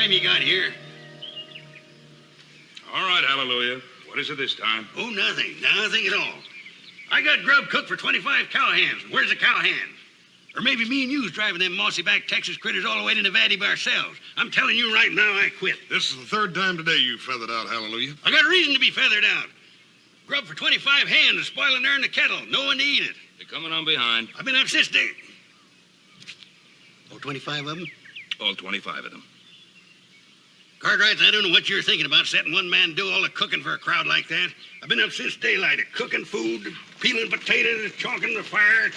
time you got here. All right, hallelujah. What is it this time? Oh, nothing. Nothing at all. I got grub cooked for 25 cowhands. Where's the cowhands? Or maybe me and you's driving them mossy-backed Texas critters all the way to Nevada by ourselves. I'm telling you right now, I quit. This is the third time today you feathered out, hallelujah. I got a reason to be feathered out. Grub for 25 hands is spoiling there in the kettle. No one to eat it. They're coming on behind. I've been up since day. Oh, 25 of them? All 25 of them. Cartwrights, I don't know what you're thinking about, setting one man do all the cooking for a crowd like that. I've been up since daylight, cooking food, peeling potatoes, chalking the fire.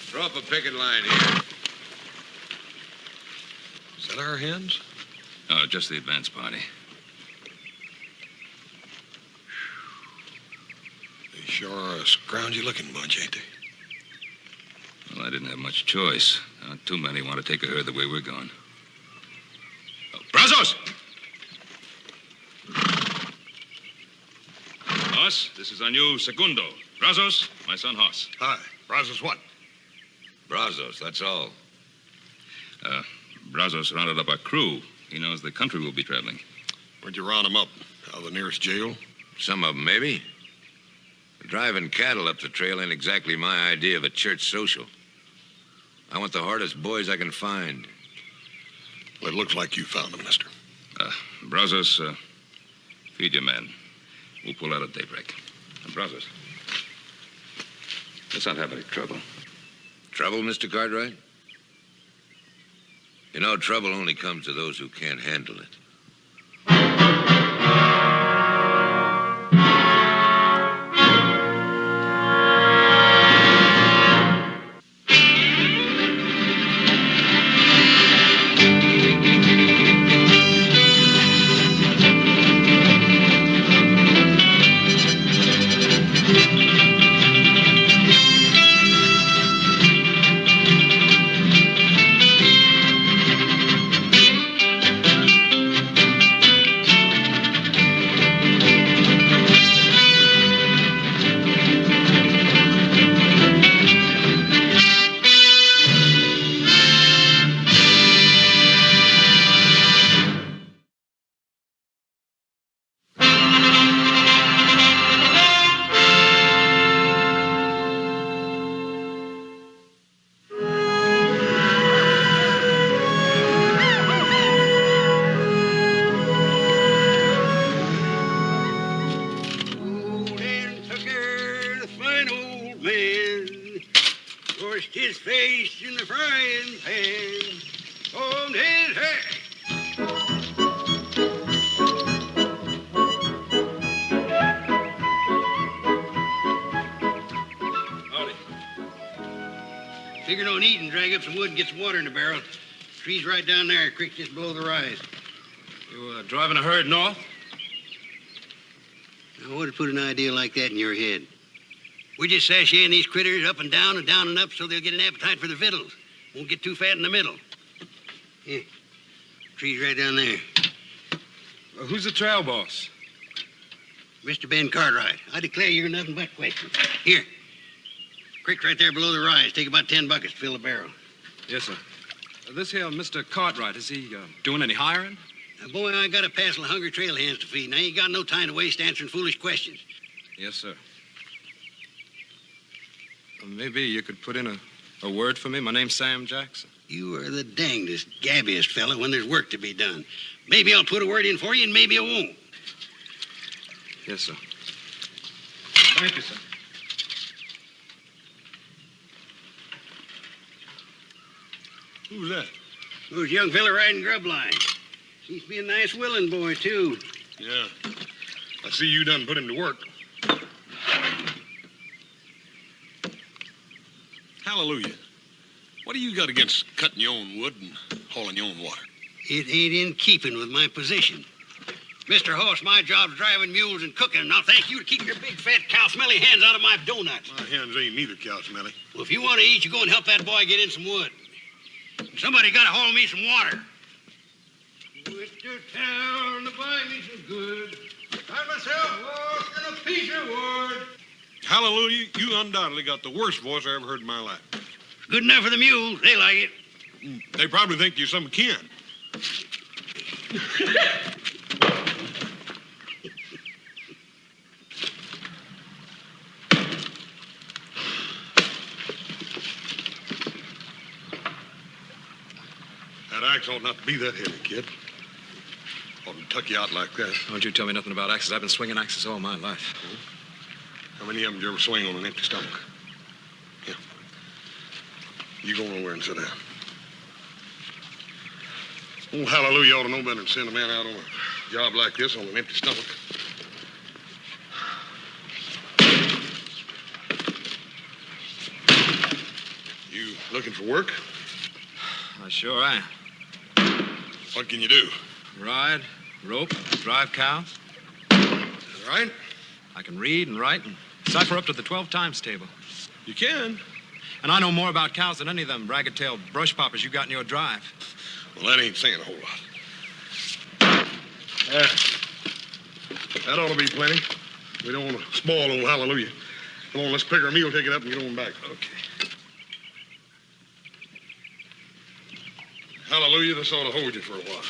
Throw up a picket line here. Is that our hens? Oh, just the advance party. They sure are a scroungy-looking bunch, ain't they? Well, I didn't have much choice. Not too many want to take a herd the way we're going. Oh, Brazos! Hoss, this is our new segundo. Brazos, my son Hoss. Hi. Brazos what? Brazos, that's all. Brazos rounded up our crew. He knows the country we'll be traveling. Where'd you round them up? Out of the nearest jail? Some of them, maybe. Driving cattle up the trail ain't exactly my idea of a church social. I want the hardest boys I can find. Well, it looks like you found them, mister. Brazos, feed your men. We'll pull out at daybreak. Brazos, let's not have any trouble. Trouble, Mr. Cartwright? You know, trouble only comes to those who can't handle it. His face in the frying pan on his head. Howdy. Figured on eating, drag up some wood and get some water in the barrel. Tree's right down there, creek just below the rise. You driving a herd north? Now, what would put an idea like that in your head? We just sashaying these critters up and down and up so they'll get an appetite for the victuals. Won't get too fat in the middle. Yeah. Tree's right down there. Well, who's the trail boss? Mr. Ben Cartwright. I declare you're nothing but questions. Here. Creek's right there below the rise. Take about 10 buckets to fill the barrel. Yes, sir. This here Mr. Cartwright, is he doing any hiring? Now, boy, I got a passel of hungry trail hands to feed, and I ain't got no time to waste answering foolish questions. Yes, sir. Maybe you could put in a word for me. My name's Sam Jackson. You are the dangdest, gabbiest fella when there's work to be done. Maybe I'll put a word in for you, and maybe I won't. Yes, sir. Thank you, sir. Who's that? Who's a young fella riding grub line? Seems to be a nice willing boy, too. Yeah. I see you done put him to work. Hallelujah. What do you got against cutting your own wood and hauling your own water? It ain't in keeping with my position. Mr. Hoss, my job's driving mules and cooking, and I'll thank you to keep your big, fat, cow-smelly hands out of my doughnuts. My hands ain't neither cow smelly. Well, if you want to eat, you go and help that boy get in some wood. Somebody got to haul me some water. Went to town to buy me some goods. Got myself lost in a piece of wood. Hallelujah, you undoubtedly got the worst voice I ever heard in my life. Good enough for the mules. They like it. They probably think you're some kin. That axe ought not to be that heavy, kid. Ought to tuck you out like that. Don't you tell me nothing about axes. I've been swinging axes all my life. How many of them did you ever swing on an empty stomach? Yeah. You go nowhere and sit down. Oh, hallelujah, ought to know better than send a man out on a job like this on an empty stomach. You looking for work? I sure am. What can you do? Ride, rope, drive cows. All right? I can read and write and cipher up to the 12 times table. You can. And I know more about cows than any of them ragged-tailed brush poppers you got in your drive. Well, that ain't saying a whole lot. That ought to be plenty. We don't want to spoil old hallelujah. Come on, let's pick our meal, take it up, and get on back. Okay. Hallelujah, this ought to hold you for a while.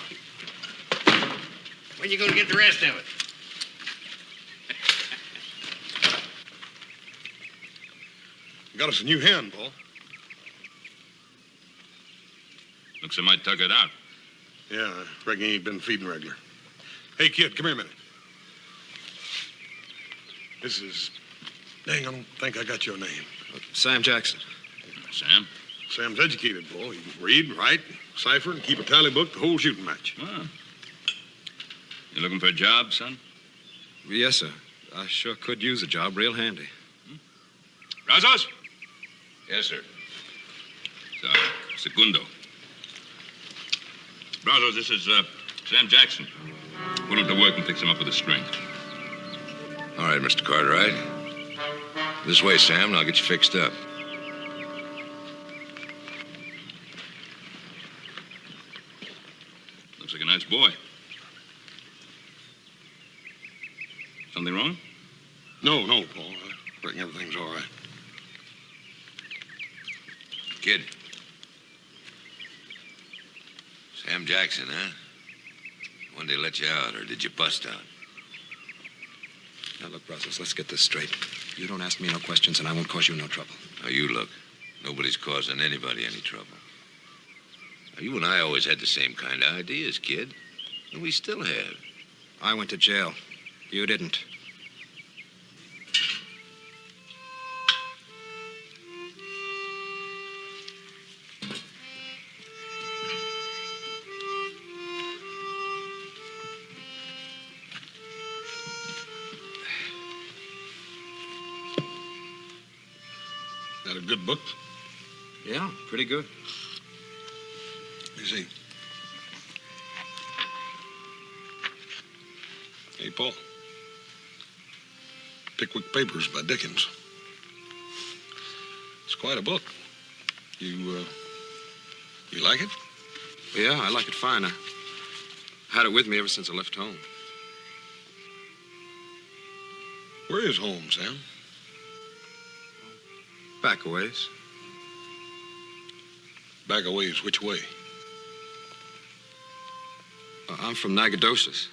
When you gonna get the rest of it? Got us a new hen, Paul. Looks like I might tuck it out. Yeah, I reckon he ain't been feeding regular. Hey, kid, come here a minute. This is... Dang, I don't think I got your name. Sam Jackson. Sam? Sam's educated, boy. He can read, write, cipher, and keep a tally book the whole shooting match. Well, you looking for a job, son? Yes, sir. I sure could use a job real handy. Brazos? Yes, sir. Segundo. Brazos, this is Sam Jackson. Put him to work and fix him up with a string. All right, Mr. Cartwright. This way, Sam, and I'll get you fixed up. Looks like a nice boy. Something wrong? No, Paul. I reckon everything's all right. Kid. Sam Jackson, huh? When did they let you out, or did you bust out? Now, look, Brazos, let's get this straight. You don't ask me no questions, and I won't cause you no trouble. Now, you look. Nobody's causing anybody any trouble. Now, you and I always had the same kind of ideas, kid. And we still have. I went to jail. You didn't. Got a good book? Yeah, pretty good. Let me see. Hey, Paul. Pickwick Papers by Dickens. It's quite a book. You like it? Yeah, I like it fine. I had it with me ever since I left home. Where is home, Sam? Back a ways. Back a ways, which way? I'm from Nacogdoches.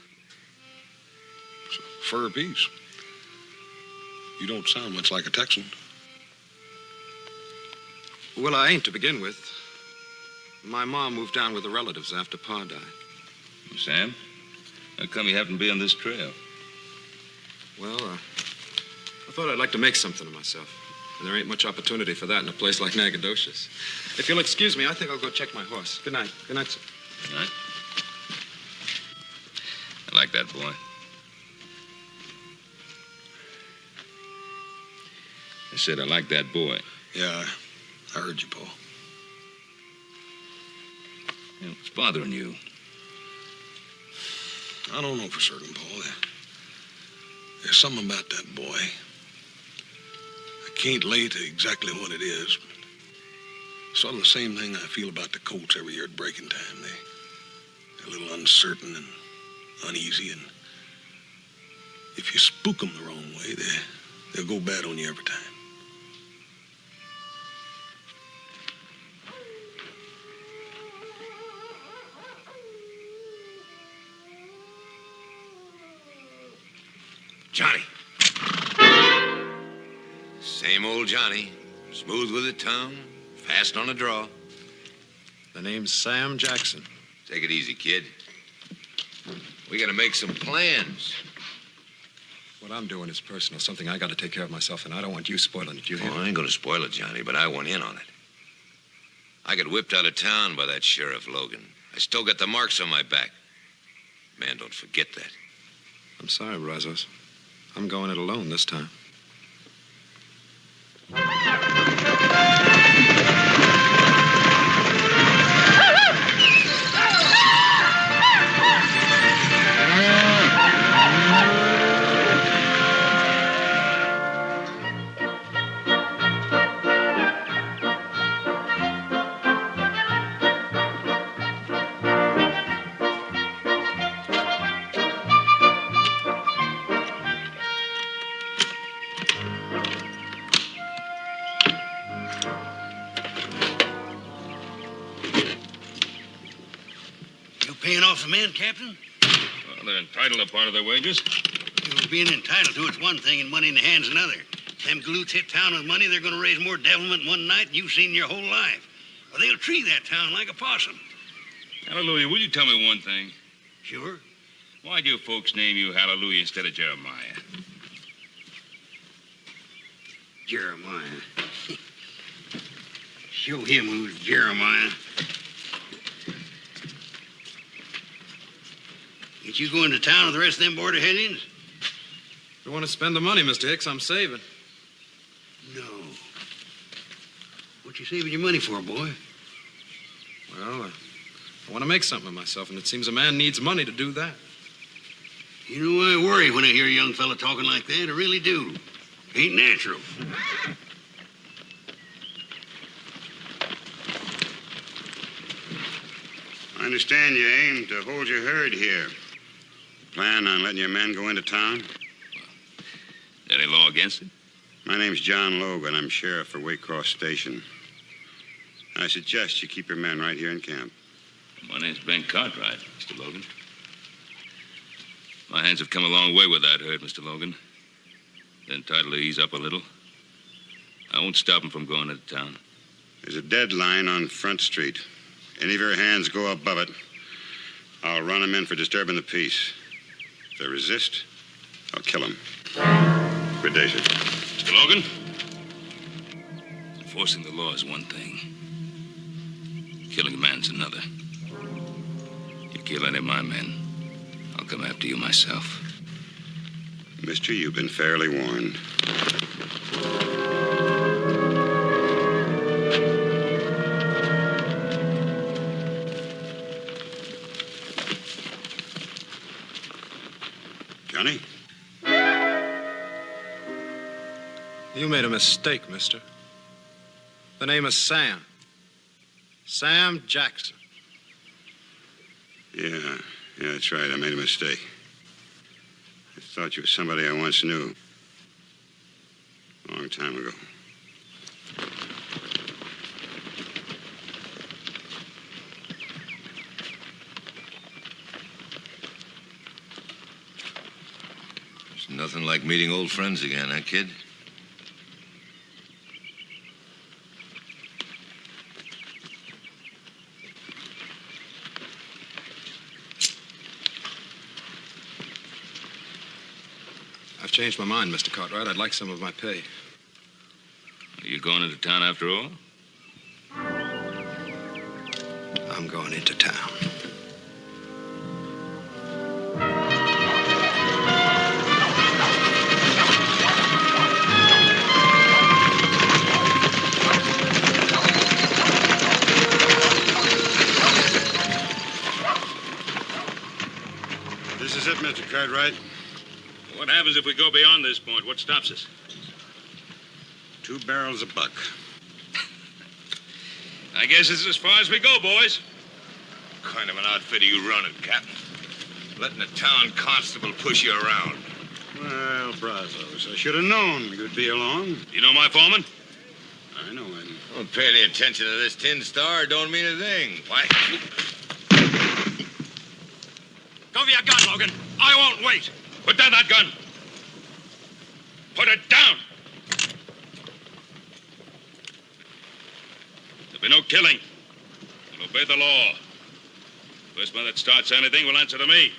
It's a fur piece. You don't sound much like a Texan. Well, I ain't to begin with. My mom moved down with her relatives after Pa died. Sam, how come you happen to be on this trail? Well, I thought I'd like to make something of myself. And there ain't much opportunity for that in a place like Nacogdoches. If you'll excuse me, I think I'll go check my horse. Good night. Good night, sir. All right. I like that boy. I said I like that boy. Yeah, I heard you, Paul. You know, what's bothering you? I don't know for certain, Paul. There's something about that boy. I can't lay to exactly what it is. Sort of the same thing I feel about the colts every year at breaking time. They're a little uncertain and uneasy, and if you spook them the wrong way, they'll go bad on you every time. Johnny. Same old Johnny. Smooth with the tongue, fast on a draw. The name's Sam Jackson. Take it easy, kid. We gotta make some plans. What I'm doing is personal, something I gotta take care of myself, and I don't want you spoiling it, you hear? Oh, I ain't gonna spoil it, Johnny, but I want in on it. I got whipped out of town by that Sheriff Logan. I still got the marks on my back. Man, don't forget that. I'm sorry, Brazos. I'm going it alone this time. Paying off the men, Captain? Well, they're entitled to part of their wages. Being entitled to it's one thing and money in the hand's another. Them galoots hit town with money, they're going to raise more devilment in one night than you've seen in your whole life. Or they'll tree that town like a possum. Hallelujah, will you tell me one thing? Sure. Why'd you folks name you Hallelujah instead of Jeremiah? Jeremiah. Show him who's Jeremiah. Ain't you going to town with the rest of them border hellions? If you want to spend the money, Mr. Hicks, I'm saving. No. What you saving your money for, boy? Well, I want to make something of myself, and it seems a man needs money to do that. You know, I worry when I hear a young fella talking like that. I really do. Ain't natural. I understand you aim to hold your herd here. Plan on letting your men go into town? Is there any law against it? My name's John Logan. I'm sheriff for Waycross Station. I suggest you keep your men right here in camp. My name's Ben Cartwright, Mr. Logan. My hands have come a long way with that herd, Mr. Logan. They're entitled to ease up a little. I won't stop them from going into town. There's a deadline on Front Street. Any of your hands go above it, I'll run them in for disturbing the peace. If they resist, I'll kill them. Good day, sir. Mr. Logan? Enforcing the law is one thing. Killing a man's another. You kill any of my men, I'll come after you myself. Mister, you've been fairly warned. Johnny? You made a mistake, mister. The name is Sam. Sam Jackson. Yeah, that's right. I made a mistake. I thought you were somebody I once knew. A long time ago. It's nothing like meeting old friends again, huh, kid? I've changed my mind, Mr. Cartwright. I'd like some of my pay. Are you going into town after all? I'm going into town. This is it, Mr. Cartwright. What happens if we go beyond this point? What stops us? 2 barrels a buck. I guess this is as far as we go, boys. What kind of an outfit are you running, Captain? Letting a town constable push you around. Well, Brazos, I should have known you'd be along. You know my foreman? I know him. Don't pay any attention to this tin star. Don't mean a thing. Why? Go for your gun, Logan. I won't wait. Put down that gun. Put it down! There'll be no killing. We'll obey the law. First man that starts anything will answer to me.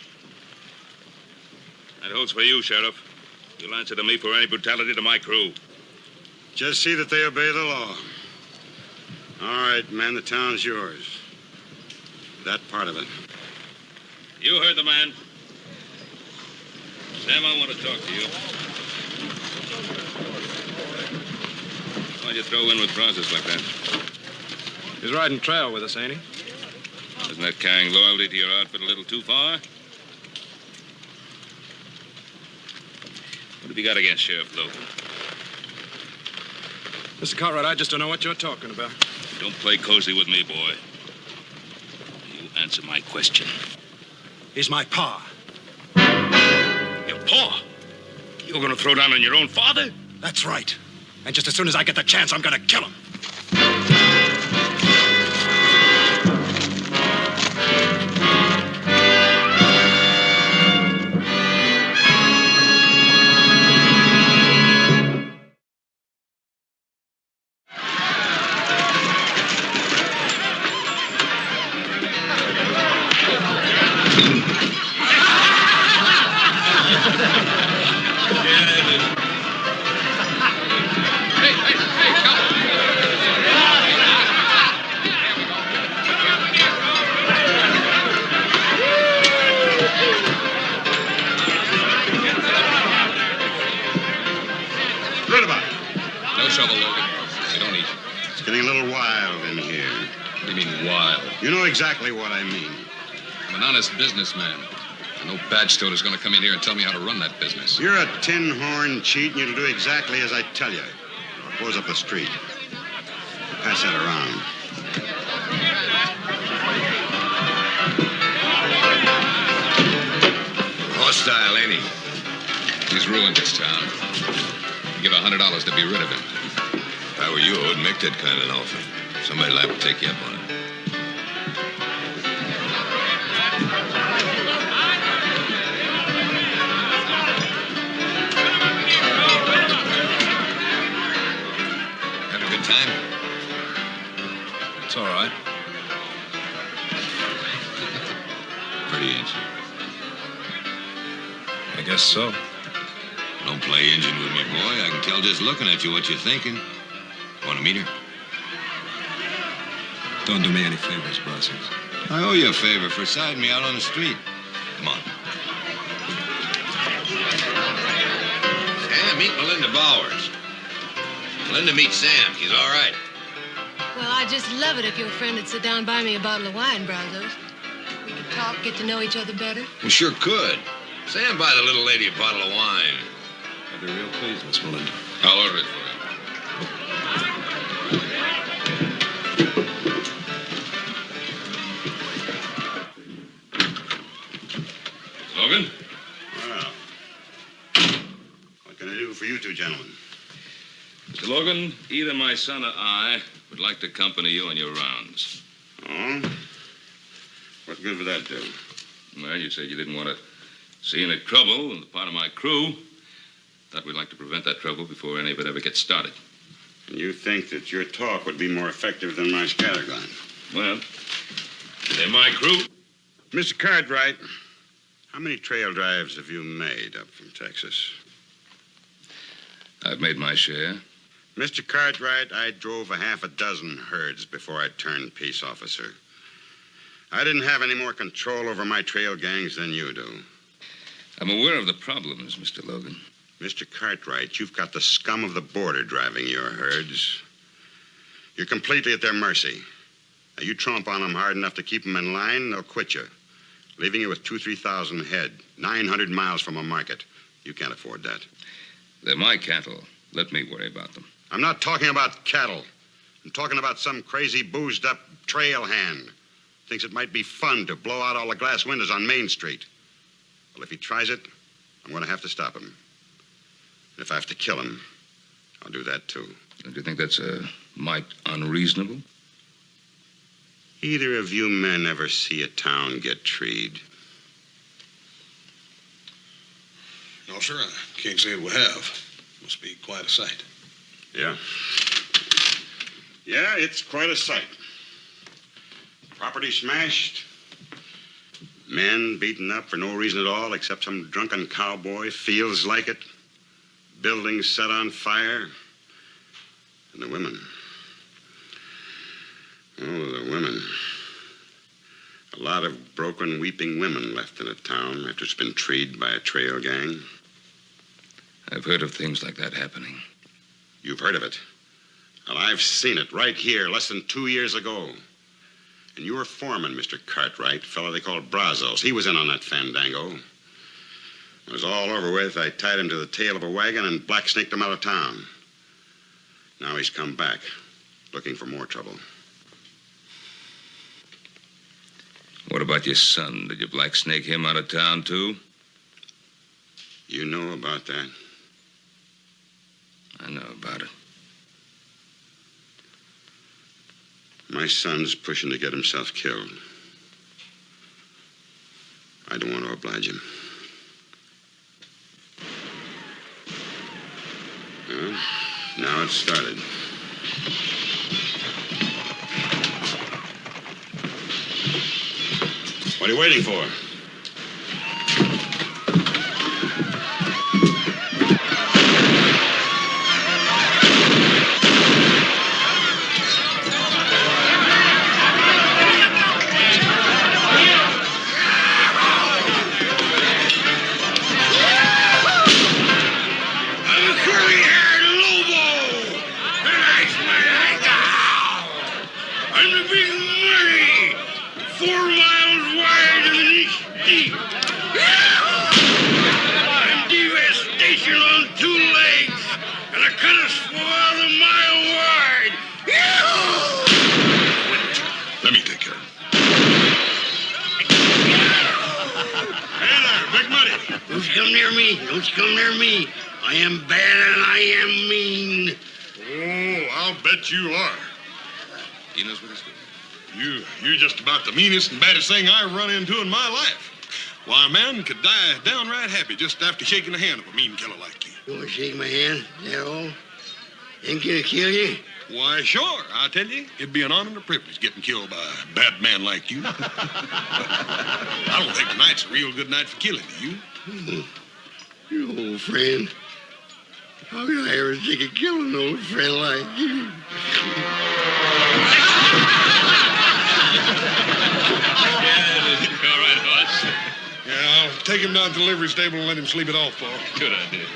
That holds for you, Sheriff. You'll answer to me for any brutality to my crew. Just see that they obey the law. All right, man, the town's yours. That part of it. You heard the man. Sam, I want to talk to you. Why'd you throw in with process like that? He's riding trail with us, ain't he? Isn't that carrying loyalty to your outfit a little too far? What have you got against Sheriff Logan? Mr. Cartwright, I just don't know what you're talking about. Don't play cozy with me, boy. You answer my question. He's my pa. Your paw? You're gonna throw down on your own father? That's right. And just as soon as I get the chance, I'm gonna kill him. Good about it. No trouble, Logan. You don't need. It's getting a little wild in here. What do you mean, wild? You know exactly what I mean. I'm an honest businessman. And no badge toter's gonna come in here and tell me how to run that business. You're a tin-horn cheat, and you'll do exactly as I tell you. Or it goes up the street. Pass that around. Hostile, ain't he? He's ruined this town. You give $100 to be rid of him. If I were you, I wouldn't make that kind of an offer. Somebody'll have to take you up on it. Have a good time? It's all right. Pretty, ain't you? I guess so. Don't play Injun with me, boy. I can tell just looking at you what you're thinking. Want to meet her? Don't do me any favors, Brazos. I owe you a favor for siding me out on the street. Come on. Sam, meet Melinda Bowers. Melinda meets Sam. He's all right. Well, I'd just love it if your friend would sit down and buy me a bottle of wine, Brazos. We could talk, get to know each other better. We sure could. Sam, buy the little lady a bottle of wine. I'd be real pleased, Miss Melinda. I'll order it for you. Logan? Well, what can I do for you two gentlemen? Mr. Logan, either my son or I would like to accompany you on your rounds. Oh? What good would that do? Well, you said you didn't want to see any trouble on the part of my crew. Thought we'd like to prevent that trouble before any of it ever gets started. And you think that your talk would be more effective than my scattergun? Well, they're my crew. Mr. Cartwright, how many trail drives have you made up from Texas? I've made my share. Mr. Cartwright, I drove a half a dozen herds before I turned peace officer. I didn't have any more control over my trail gangs than you do. I'm aware of the problems, Mr. Logan. Mr. Cartwright, you've got the scum of the border driving your herds. You're completely at their mercy. Now, you tromp on them hard enough to keep them in line, they'll quit you, leaving you with 2,000-3,000 head, 900 miles from a market. You can't afford that. They're my cattle. Let me worry about them. I'm not talking about cattle. I'm talking about some crazy, boozed-up trail hand. Thinks it might be fun to blow out all the glass windows on Main Street. Well, if he tries it, I'm going to have to stop him. And if I have to kill him, I'll do that, too. Don't you think that's a mite unreasonable? Either of you men ever see a town get treed? No, sir, I can't say it we have. Must be quite a sight. Yeah. Yeah, it's quite a sight. Property smashed. Men beaten up for no reason at all except some drunken cowboy feels like it. Buildings set on fire. And the women. Oh, the women. A lot of broken, weeping women left in a town after it's been treed by a trail gang. I've heard of things like that happening. You've heard of it. Well, I've seen it right here less than 2 years ago. And your foreman, Mr. Cartwright, fellow they called Brazos, he was in on that fandango. When it was all over with, I tied him to the tail of a wagon and black-snaked him out of town. Now he's come back, looking for more trouble. What about your son? Did you black snake him out of town, too? You know about that? I know about it. My son's pushing to get himself killed. I don't want to oblige him. Well, now it's started. What are you waiting for? Don't you come near me. I am bad and I am mean. Oh, I'll bet you are. He knows what he's doing. You're just about the meanest and baddest thing I run into in my life. Why, a man could die downright happy just after shaking the hand of a mean killer like you. You want to shake my hand? Is that all? Ain't gonna kill you? Why, sure. I tell you, it'd be an honor and a privilege getting killed by a bad man like you. I don't think tonight's a real good night for killing, do you? You old friend. How could I ever think of killing an old friend like you? All right, Hoss. Yeah, I'll take him down to the livery stable and let him sleep it off, Paul. Good idea.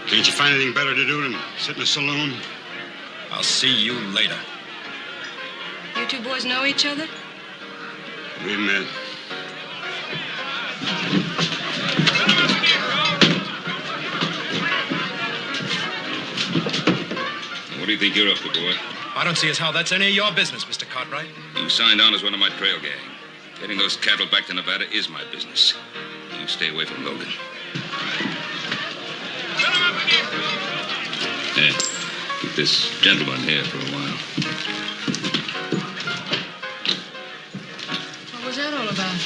Can't you find anything better to do than sit in a saloon? I'll see you later. You two boys know each other? We met. What do you think you're up to, boy? I don't see as how that's any of your business, Mr. Cartwright. You signed on as one of my trail gang. Getting those cattle back to Nevada is my business. You stay away from Logan. Hey, keep this gentleman here for a while. What was that all about?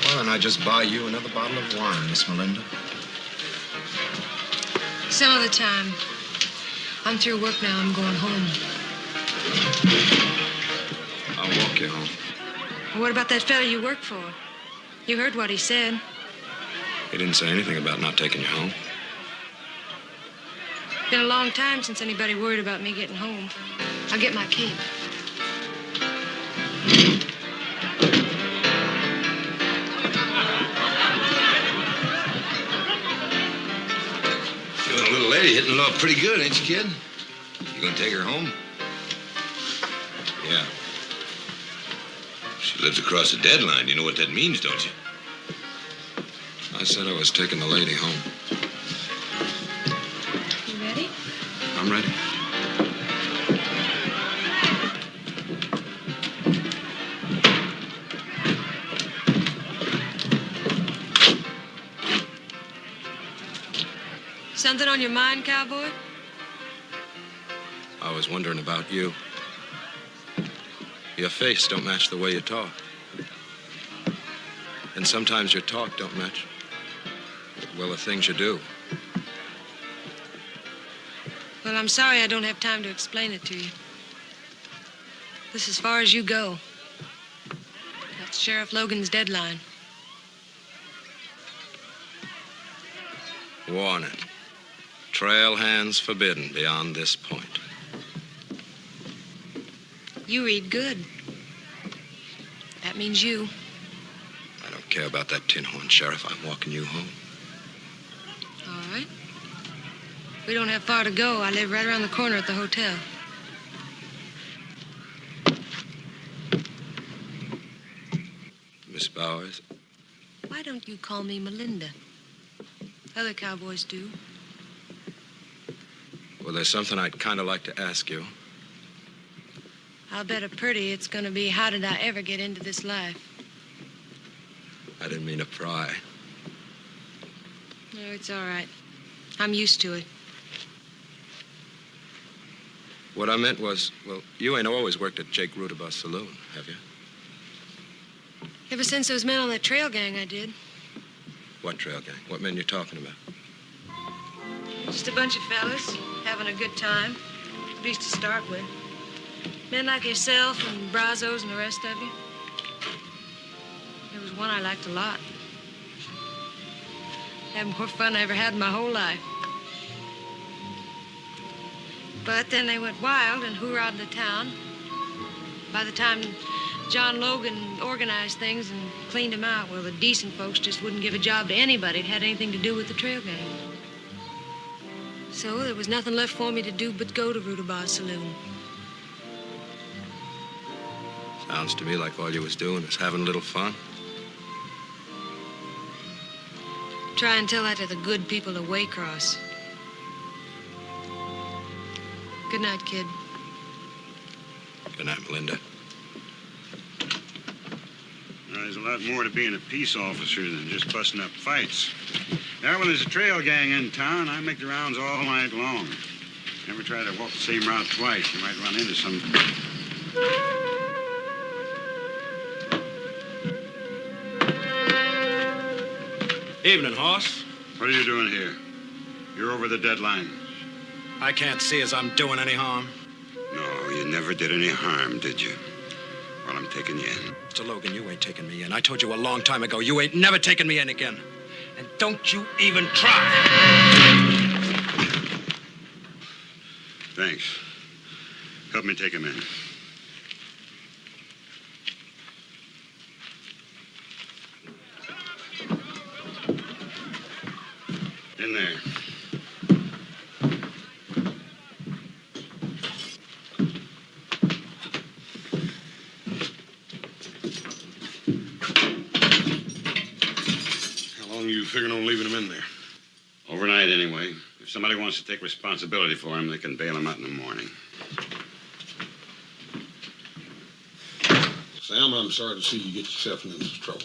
Well, then I just buy you another bottle of wine, Miss Melinda. Some other time. I'm through work now. I'm going home. I'll walk you home. Well, what about that fella you work for? You heard what he said. He didn't say anything about not taking you home. Been a long time since anybody worried about me getting home. I'll get my cape. You're a little lady hitting love pretty good, ain't you, kid? You gonna take her home? Yeah. She lives across the deadline. You know what that means, don't you? I said I was taking the lady home. You ready? I'm ready. Something on your mind, cowboy? I was wondering about you. Your face don't match the way you talk. And sometimes your talk don't match, well, the things you do. Well, I'm sorry I don't have time to explain it to you. This is as far as you go. That's Sheriff Logan's deadline. Warning. Trail hands forbidden beyond this point. You read good. That means you. I don't care about that tin horn, Sheriff. I'm walking you home. All right. We don't have far to go. I live right around the corner at the hotel. Miss Bowers? Why don't you call me Melinda? Other cowboys do. Well, there's something I'd kind of like to ask you. I'll bet a pretty it's gonna be, how did I ever get into this life? I didn't mean to pry. No, it's all right. I'm used to it. What I meant was, well, you ain't always worked at Jake Rudabaugh's saloon, have you? Ever since those men on that trail gang, I did. What trail gang? What men you talking about? Just a bunch of fellas having a good time, at least to start with. Men like yourself and Brazos and the rest of you. There was one I liked a lot. Had more fun I ever had in my whole life. But then they went wild and hoorah'd the town. By the time John Logan organized things and cleaned them out, well, the decent folks just wouldn't give a job to anybody that had anything to do with the trail gang. So there was nothing left for me to do but go to Rudabaugh's saloon. Sounds to me like all you was doing was having a little fun. Try and tell that to the good people of Waycross. Good night, kid. Good night, Melinda. There's a lot more to being a peace officer than just busting up fights. Now, when there's a trail gang in town, I make the rounds all night long. Never try to walk the same route twice. You might run into some... Evening, Hoss. What are you doing here? You're over the deadline. I can't see as I'm doing any harm. No, you never did any harm, did you? Well, I'm taking you in. Mr. Logan, you ain't taking me in. I told you a long time ago, you ain't never taking me in again. And don't you even try. Thanks. Help me take him in. In there. How long are you figuring on leaving him in there? Overnight, anyway. If somebody wants to take responsibility for him, they can bail him out in the morning. Sam, I'm sorry to see you get yourself into this trouble.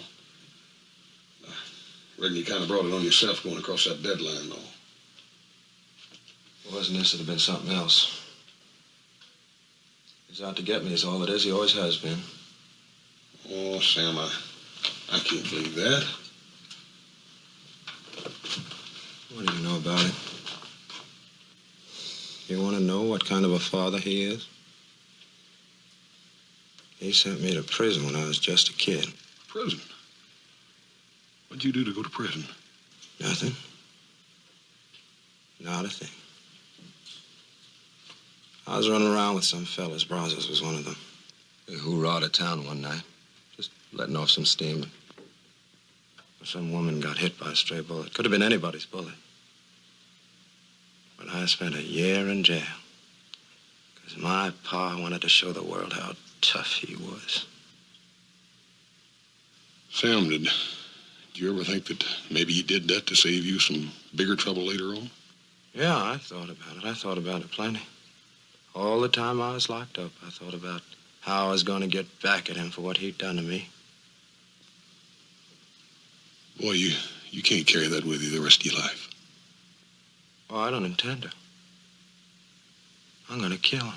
I reckon you kind of brought it on yourself going across that deadline, though. Wasn't this? It'd have been something else. He's out to get me is all it is. He always has been. Oh, Sam, I can't believe that. What do you know about it? You want to know what kind of a father he is? He sent me to prison when I was just a kid. Prison? What'd you do to go to prison? Nothing. Not a thing. I was running around with some fellas. Brazos was one of them. We hoorah'd a town one night, just letting off some steam. Some woman got hit by a stray bullet. Could have been anybody's bullet. But I spent a year in jail because my pa wanted to show the world how tough he was. Sam, did you ever think that maybe you did that to save you some bigger trouble later on? Yeah, I thought about it. I thought about it plenty. All the time I was locked up, I thought about how I was going to get back at him for what he'd done to me. Boy, you can't carry that with you the rest of your life. Oh, I don't intend to. I'm going to kill him.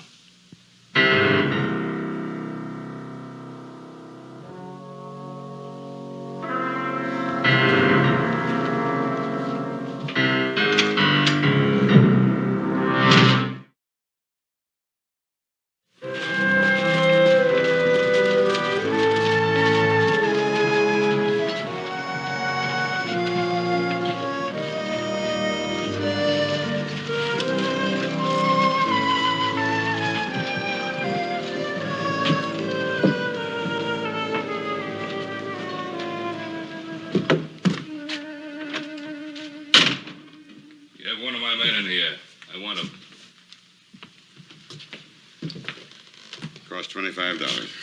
one of my men in here. I want him. Cost $25.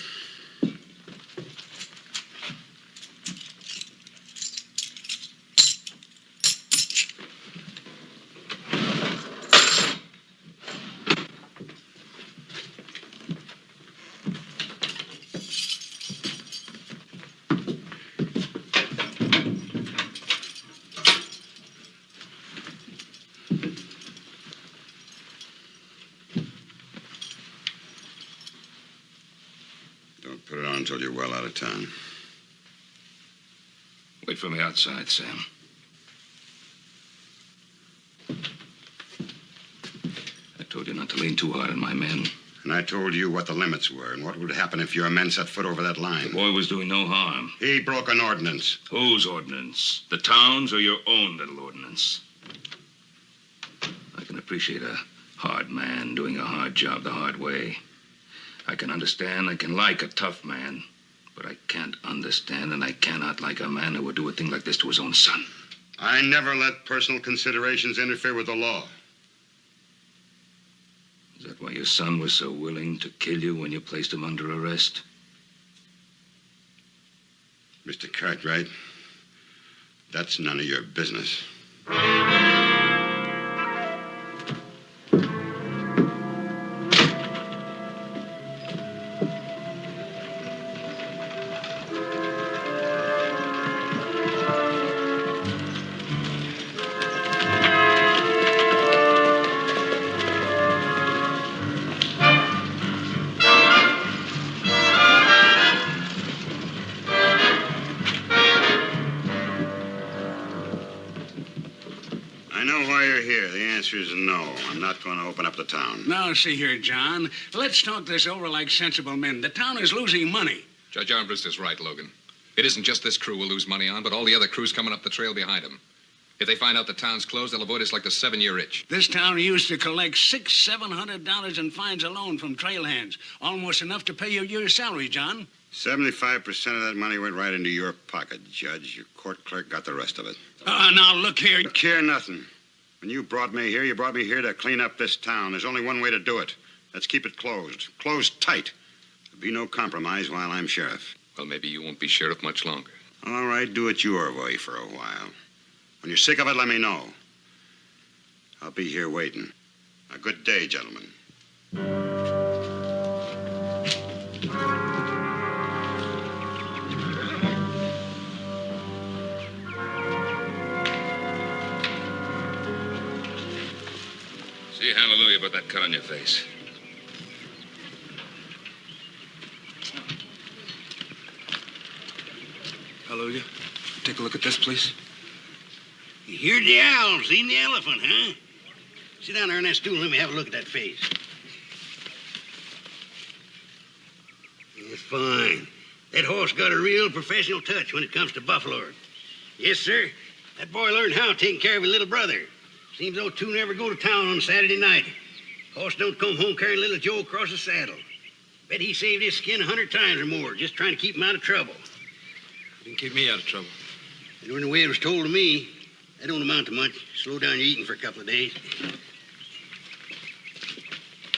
Don't put it on until you're well out of town. Wait for me outside, Sam. I told you not to lean too hard on my men. And I told you what the limits were and what would happen if your men set foot over that line. The boy was doing no harm. He broke an ordinance. Whose ordinance? The town's or your own little ordinance? I can appreciate a hard man doing a hard job the hard way. I can understand, I can like a tough man. But I can't understand and I cannot like a man who would do a thing like this to his own son. I never let personal considerations interfere with the law. Is that why your son was so willing to kill you when you placed him under arrest? Mr. Cartwright, that's none of your business. I know why you're here. The answer is no. I'm not going to open up the town. Now, see here, John. Let's talk this over like sensible men. The town is losing money. Judge Armbruster's right, Logan. It isn't just this crew we'll lose money on, but all the other crews coming up the trail behind them. If they find out the town's closed, they'll avoid us like the 7-year itch. This town used to collect $600-700 in fines alone from trail hands. Almost enough to pay your year's salary, John. 75% of that money went right into your pocket, Judge. Your court clerk got the rest of it. Now, look here. Look here, nothing. When you brought me here to clean up this town. There's only one way to do it. Let's keep it closed. Closed tight. There'll be no compromise while I'm sheriff. Well, maybe you won't be sheriff much longer. All right, do it your way for a while. When you're sick of it, let me know. I'll be here waiting. A good day, gentlemen. Say hallelujah about that cut on your face. Hallelujah. Take a look at this, please. You heard the owl, seen the elephant, huh? Sit down there on that stool and let me have a look at that face. It's fine. That horse got a real professional touch when it comes to buffalo. Yes, sir. That boy learned how taking care of his little brother. Seems those two never go to town on Saturday night. Horse don't come home carrying little Joe across the saddle. Bet he saved his skin 100 times or more just trying to keep him out of trouble. You can keep me out of trouble. And when the way it was told to me, that don't amount to much. Slow down your eating for a couple of days.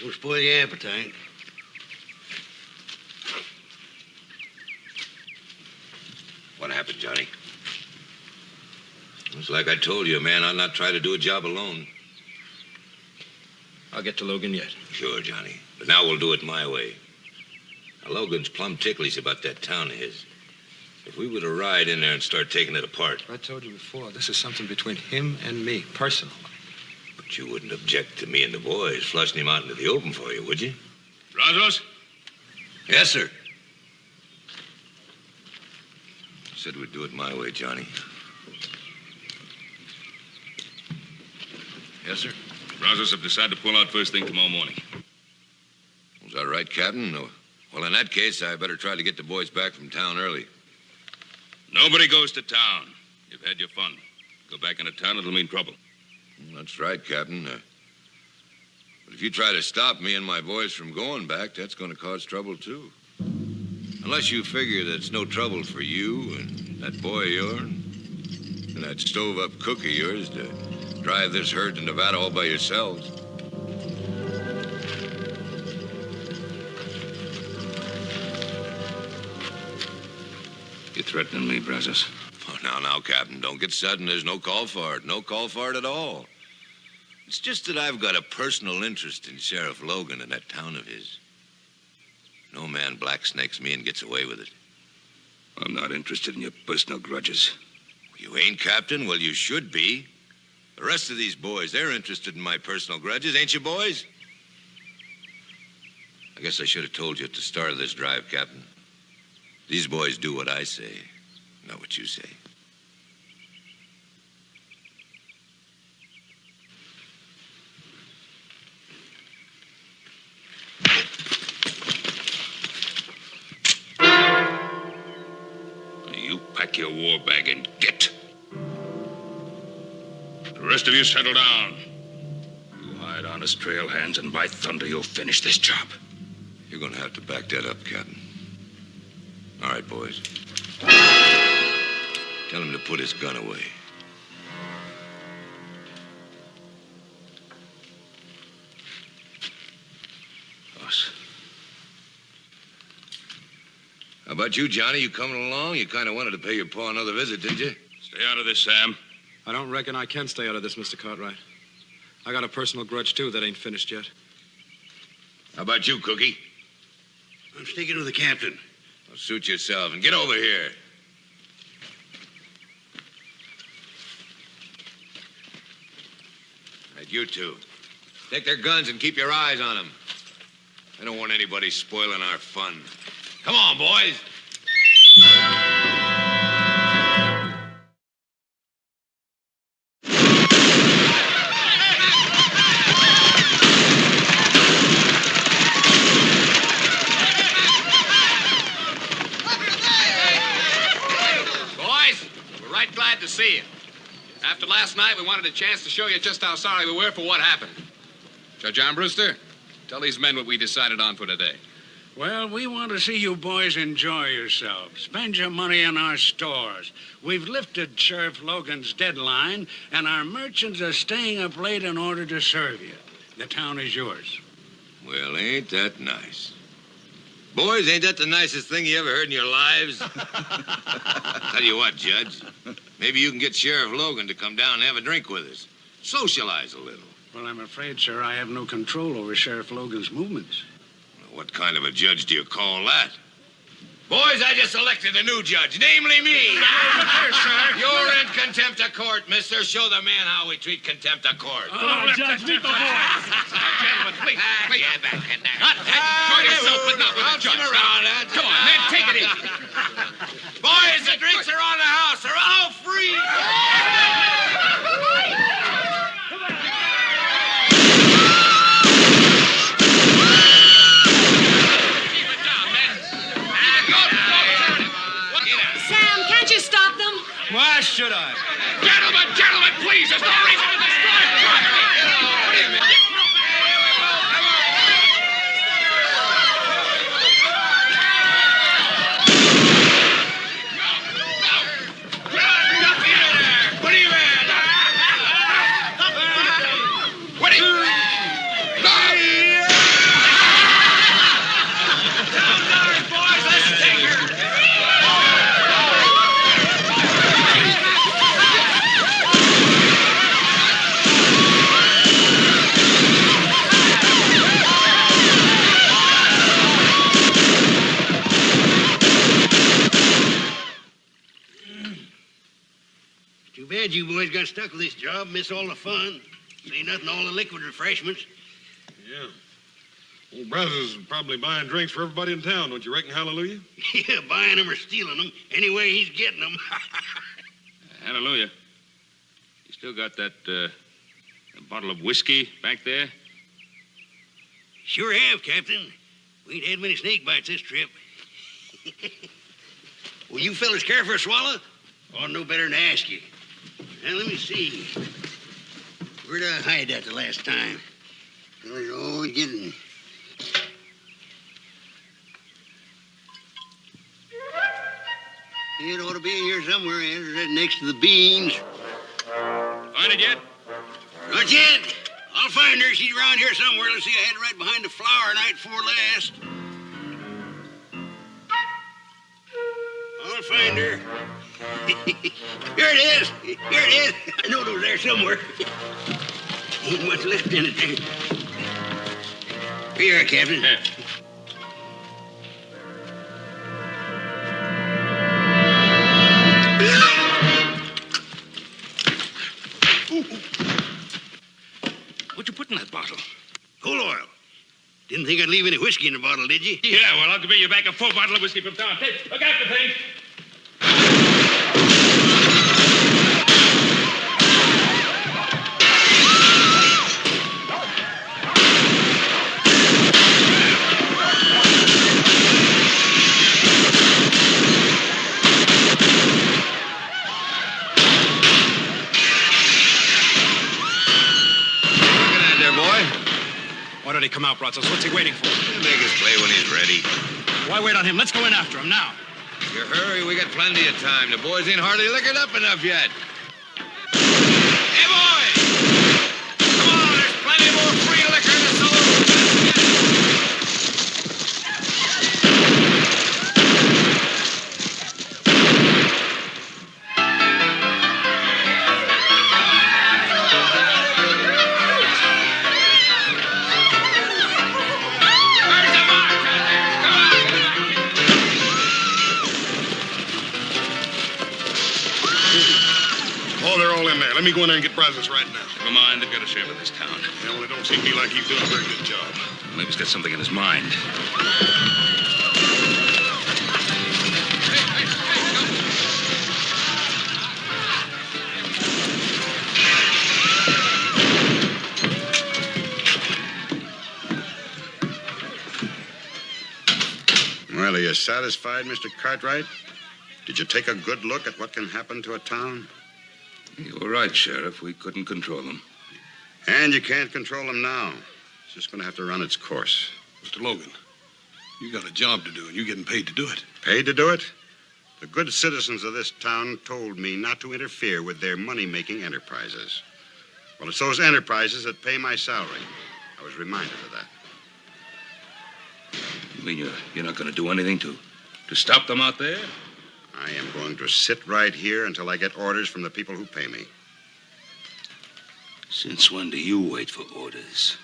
Don't spoil your appetite. What happened, Johnny? It's like I told you, a man ought not try to do a job alone. I'll get to Logan yet. Sure, Johnny. But now we'll do it my way. Now, Logan's plumb ticklish about that town of his. If we were to ride in there and start taking it apart... I told you before, this is something between him and me, personal. But you wouldn't object to me and the boys flushing him out into the open for you, would you? Brazos? Yes, sir. Said we'd do it my way, Johnny. Yes, sir. Brazos have decided to pull out first thing tomorrow morning. Is that right, Captain? No. Well, in that case, I better try to get the boys back from town early. Nobody goes to town. You've had your fun. Go back into town, it'll mean trouble. That's right, Captain. But if you try to stop me and my boys from going back, that's going to cause trouble, too. Unless you figure that it's no trouble for you and that boy of yours and that stove-up cook of yours to drive this herd to Nevada all by yourselves. You threatening me, Brazos? Oh, now, Captain, don't get sudden. There's no call for it. No call for it at all. It's just that I've got a personal interest in Sheriff Logan and that town of his. No man blacksnakes me and gets away with it. I'm not interested in your personal grudges. You ain't, Captain? Well, you should be. The rest of these boys, they're interested in my personal grudges, ain't you, boys? I guess I should have told you at the start of this drive, Captain. These boys do what I say, not what you say. You pack your war bag and get. The rest of you settle down. You hide honest trail hands, and by thunder, you'll finish this job. You're gonna have to back that up, Captain. All right, boys. Tell him to put his gun away. Boss. How about you, Johnny? You coming along? You kind of wanted to pay your pa another visit, didn't you? Stay out of this, Sam. I don't reckon I can stay out of this, Mr. Cartwright. I got a personal grudge, too, that ain't finished yet. How about you, Cookie? I'm sticking with the captain. Well, suit yourself and get over here. Right, you two. Take their guns and keep your eyes on them. I don't want anybody spoiling our fun. Come on, boys. Glad to see you. After last night, we wanted a chance to show you just how sorry we were for what happened. Judge Armbruster, tell these men what we decided on for today. Well, we want to see you boys enjoy yourselves. Spend your money in our stores. We've lifted Sheriff Logan's deadline, and our merchants are staying up late in order to serve you. The town is yours. Well, ain't that nice? Boys, ain't that the nicest thing you ever heard in your lives? Tell you what, Judge. Maybe you can get Sheriff Logan to come down and have a drink with us. Socialize a little. Well, I'm afraid, sir, I have no control over Sheriff Logan's movements. What kind of a judge do you call that? Boys, I just elected a new judge, namely me. Here, sir. You're in contempt of court, mister. Show the man how we treat contempt of court. Judge, meet the boys. Gentlemen, please. Get back in there. Enjoy yourself, but not with the judge. Around, Come on, man, take it easy. Boys, the drinks are on the house. They're all free. Why should I? Gentlemen, please. There's no reason to destroy property. What do you mean? Too bad you boys got stuck with this job, miss all the fun. Say nothing, all the liquid refreshments. Yeah. Old Brazos is probably buying drinks for everybody in town, don't you reckon, Hallelujah? Yeah, buying them or stealing them. Anyway, he's getting them. Hallelujah. You still got that bottle of whiskey back there? Sure have, Captain. We ain't had many snake bites this trip. Will you fellas care for a swallow? Ought to know better than to ask you. Now, let me see. Where'd I hide that the last time? I was always getting... It ought to be in here somewhere, right next to the beans. Find it yet? Not yet. I'll find her. She's around here somewhere. Let's see, I had her right behind the flower night before last. I'll find her. Here it is. Here it is. I know it was there somewhere. Ain't much left in it there. Here you are, Captain. Yeah. What'd you put in that bottle? Coal oil. Didn't think I'd leave any whiskey in the bottle, did you? Yeah, well, I'll give you back a full bottle of whiskey from town. Hey, look out the thing. Why did he come out, Brazos? What's he waiting for? He'll make his play when he's ready. Why wait on him? Let's go in after him now. If you hurry, we got plenty of time. The boys ain't hardly liquored up enough yet. Hey, boys! Come on, there's plenty more free liquor in the saloon. Let me go in there and get Brazos right now. Never mind, they've got a share of this town. Yeah, well, it don't seem to me like he's doing a very good job. Maybe he's got something in his mind. Well, are you satisfied, Mr. Cartwright? Did you take a good look at what can happen to a town? You were right, Sheriff. We couldn't control them. And you can't control them now. It's just going to have to run its course. Mr. Logan, you got a job to do, and you're getting paid to do it. Paid to do it? The good citizens of this town told me not to interfere with their money-making enterprises. Well, it's those enterprises that pay my salary. I was reminded of that. You mean you're not going to do anything to stop them out there? I am going to sit right here until I get orders from the people who pay me. Since when do you wait for orders?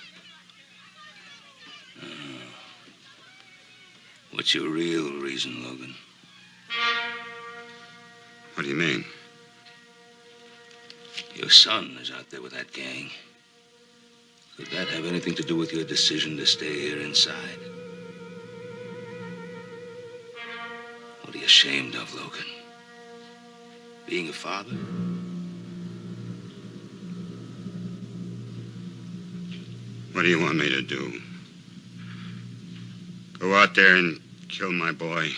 What's your real reason, Logan? What do you mean? Your son is out there with that gang. Could that have anything to do with your decision to stay here inside? What are you ashamed of, Logan? Being a father? What do you want me to do? Go out there and kill my boy?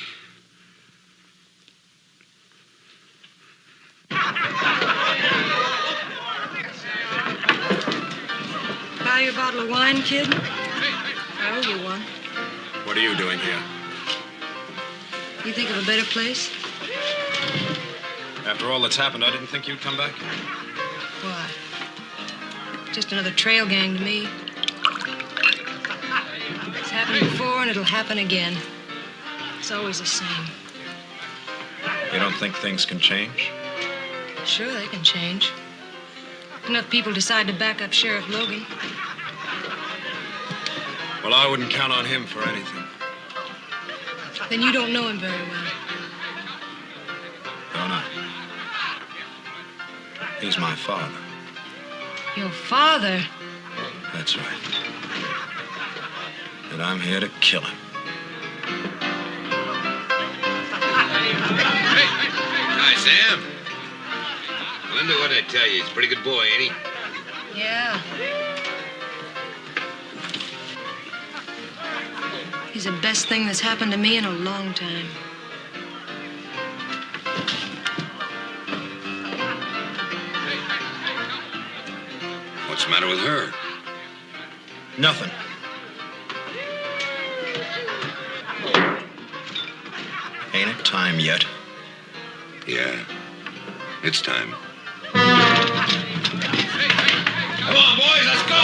Buy your bottle of wine, kid? I owe you one. What are you doing here? You think of a better place? After all that's happened, I didn't think you'd come back here. Why? Just another trail gang to me. It's happened before and it'll happen again. It's always the same. You don't think things can change? Sure, they can change. Enough people decide to back up Sheriff Logan. Well, I wouldn't count on him for anything. Then you don't know him very well. Don't I? He's my father. Your father? That's right. And I'm here to kill him. Hi, Sam. Linda, what'd I tell you? He's a pretty good boy, ain't he? Yeah. He's the best thing that's happened to me in a long time. What's the matter with her? Nothing. Ain't it time yet? Yeah, it's time. Come on, boys, let's go!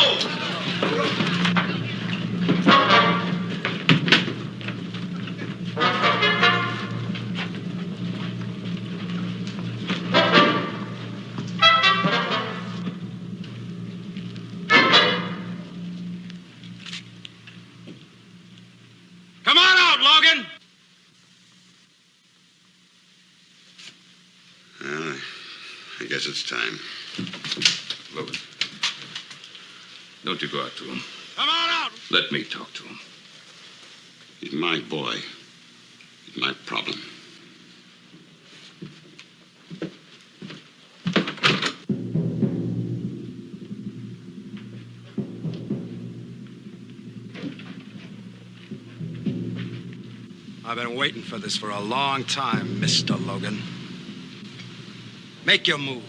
Come on out, Logan! Well, I guess it's time. Logan, don't you go out to him. Come on out! Let me talk to him. He's my boy. He's my problem. I've been waiting for this for a long time, Mr. Logan. Make your move.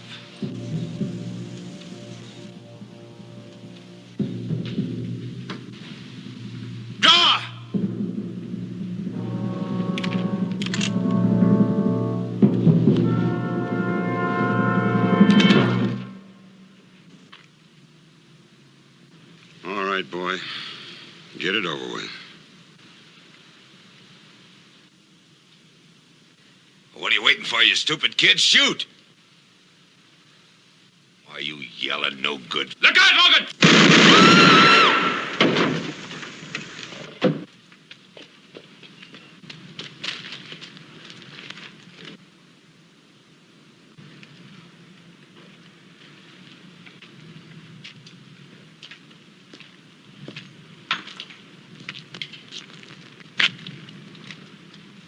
Draw! All right, boy. Get it over with. What are you waiting for, you stupid kid? Shoot! Why are you yelling no good? Look out, Logan!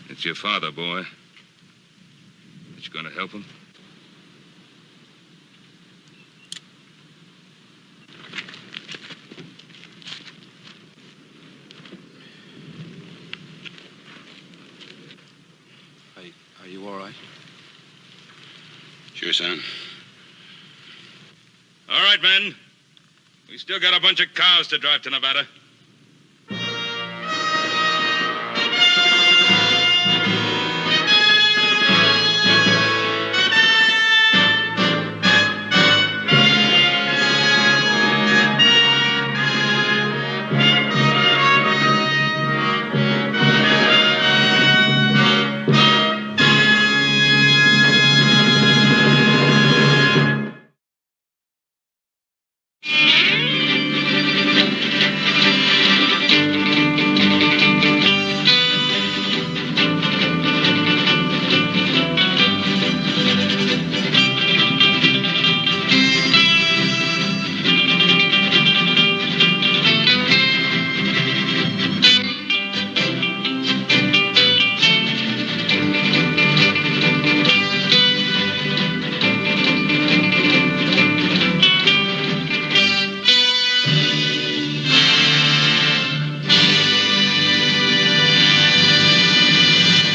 It's your father, boy. But you gonna help him? Are you all right? Sure, son. All right, men. We still got a bunch of cows to drive to Nevada.